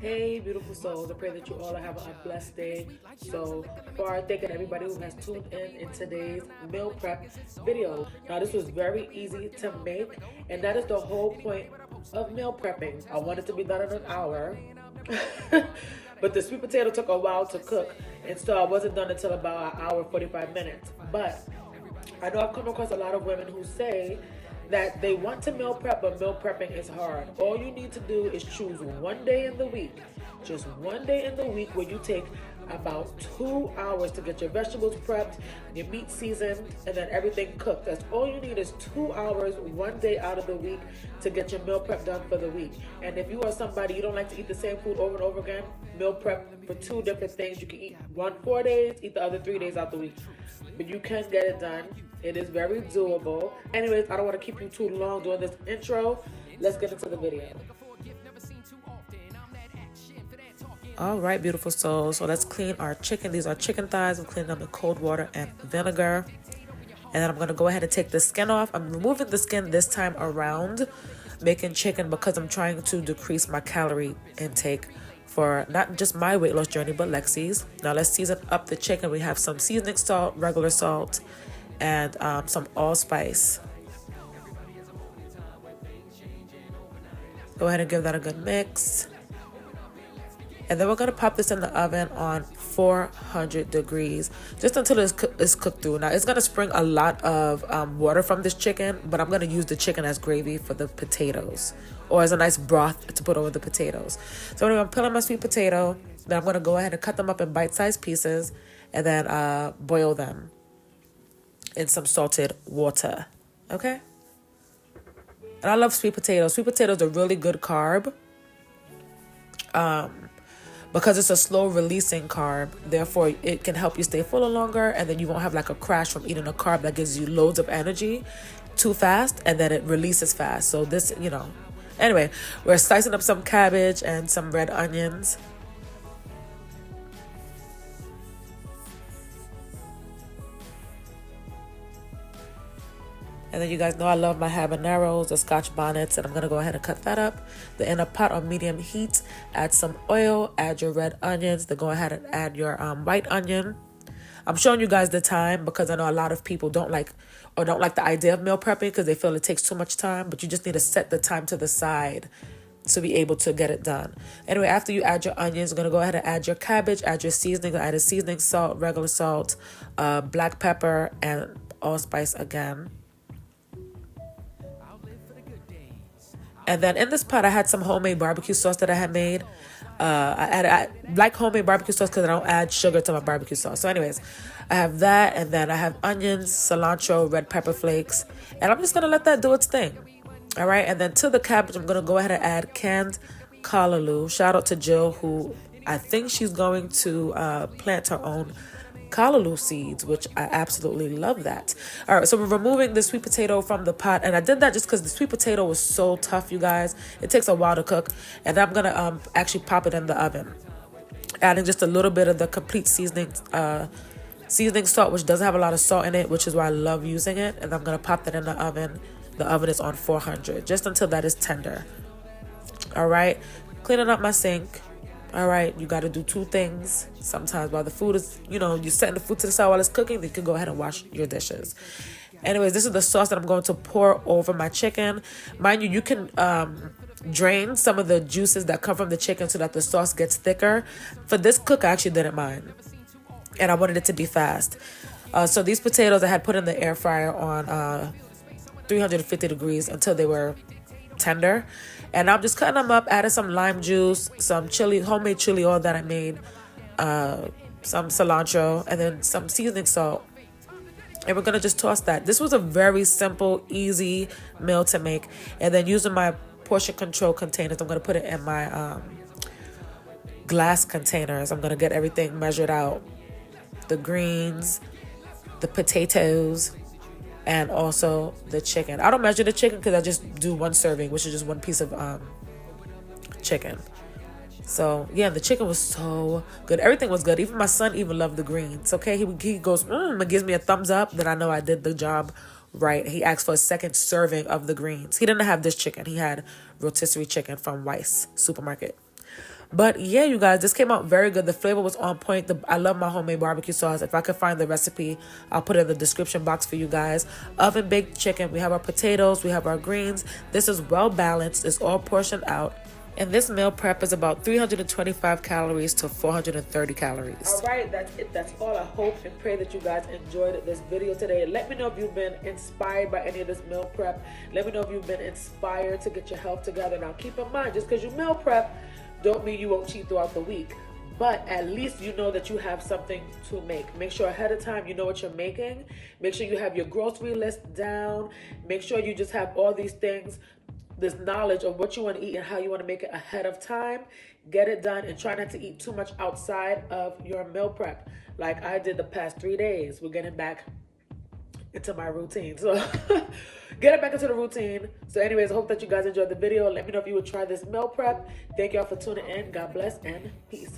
Hey, beautiful souls. I pray that you all are having a blessed day. So far, thanking everybody who has tuned in today's meal prep video. Now, this was very easy to make, and that is the whole point of meal prepping. I want it to be done in an hour, but the sweet potato took a while to cook, and so I wasn't done until about an hour, 45 minutes. But I know I've come across a lot of women who say that they want to meal prep, but meal prepping is hard. All you need to do is choose one day in the week, just one day in the week where you take about 2 hours to get your vegetables prepped, your meat seasoned, and then everything cooked. That's all you need is 2 hours, one day out of the week to get your meal prep done for the week. And if you are somebody, you don't like to eat the same food over and over again, meal prep for 2 different things. You can eat one 4 days, eat the other 3 days out the week. But you can get it done. It is very doable. Anyways, I don't want to keep you too long doing this intro. Let's get into the video. All right, beautiful souls. So let's clean our chicken. These are chicken thighs. I'm cleaning them in cold water and vinegar. And then I'm going to go ahead and take the skin off. I'm removing the skin this time around, making chicken because I'm trying to decrease my calorie intake for not just my weight loss journey, but Lexi's. Now let's season up the chicken. We have some seasoning salt, regular salt, and some allspice. Go ahead and give that a good mix. And then we're going to pop this in the oven on 400 degrees just until it's cooked through. Now, it's going to spring a lot of water from this chicken, but I'm going to use the chicken as gravy for the potatoes or as a nice broth to put over the potatoes. So anyway, I'm peeling my sweet potato. Then I'm going to go ahead and cut them up in bite-sized pieces and then boil them in some salted water. Okay? And I love sweet potatoes. Sweet potatoes are really good carb. Because it's a slow releasing carb, therefore it can help you stay fuller longer, and then you won't have like a crash from eating a carb that gives you loads of energy too fast and then it releases fast. So this, anyway, we're slicing up some cabbage and some red onions. And then you guys know I love my habaneros, the scotch bonnets, and I'm going to go ahead and cut that up. Then in a pot on medium heat, add some oil, add your red onions, then go ahead and add your white onion. I'm showing you guys the time because I know a lot of people don't like the idea of meal prepping because they feel it takes too much time, but you just need to set the time to the side to be able to get it done. Anyway, after you add your onions, you're going to go ahead and add your cabbage, add your seasoning. I added seasoning salt, regular salt, black pepper, and allspice again. And then in this pot, I had some homemade barbecue sauce that I had made. I like homemade barbecue sauce because I don't add sugar to my barbecue sauce. So anyways, I have that. And then I have onions, cilantro, red pepper flakes. And I'm just going to let that do its thing. All right. And then to the cabbage, I'm going to go ahead and add canned callaloo. Shout out to Jill, who I think she's going to plant her own callaloo seeds, which I absolutely love that. All right, so we're removing the sweet potato from the pot, and I did that just because the sweet potato was so tough, you guys. It takes a while to cook, and I'm gonna actually pop it in the oven, adding just a little bit of the complete seasoning salt, which doesn't have a lot of salt in it, which is why I love using it. And I'm gonna pop that in the oven. The oven is on 400 just until that is tender. All right, cleaning up my sink. All right, you got to do 2 things. Sometimes while the food is, you're setting the food to the side while it's cooking, then you can go ahead and wash your dishes. Anyways, this is the sauce that I'm going to pour over my chicken. Mind you, you can drain some of the juices that come from the chicken so that the sauce gets thicker. For this cook, I actually didn't mind. And I wanted it to be fast. So these potatoes I had put in the air fryer on 350 degrees until they were tender. And I'm just cutting them up, adding some lime juice, some chili, homemade chili oil that I made, some cilantro, and then some seasoning salt. And we're going to just toss that. This was a very simple, easy meal to make. And then using my portion control containers, I'm going to put it in my glass containers. I'm going to get everything measured out. The greens, the potatoes, and also the chicken. I don't measure the chicken because I just do 1 serving, which is just 1 piece of chicken. So yeah, the chicken was so good. Everything was good. Even my son even loved the greens. Okay, he goes and gives me a thumbs up. Then I know I did the job right? He asked for a second serving of the greens. He didn't have this chicken. He had rotisserie chicken from Weis supermarket. But yeah, you guys, this came out very good. The flavor was on point. I love my homemade barbecue sauce. If I could find the recipe, I'll put it in the description box for you guys. Oven baked chicken. We have our potatoes. We have our greens. This is well balanced. It's all portioned out. And this meal prep is about 325 calories to 430 calories. All right, that's it. That's all. I hope and pray that you guys enjoyed this video today. Let me know if you've been inspired by any of this meal prep. Let me know if you've been inspired to get your health together. Now, keep in mind, just because you meal prep, don't mean you won't cheat throughout the week. But at least you know that you have something to make. Make sure ahead of time you know what you're making. Make sure you have your grocery list down. Make sure you just have all these things, this knowledge of what you want to eat and how you want to make it ahead of time. Get it done and try not to eat too much outside of your meal prep. Like I did the past 3 days. We're getting back into my routine. So get it back into the routine. So anyways, I hope that you guys enjoyed the video. Let me know if you would try this meal prep. Thank y'all for tuning in. God bless and peace.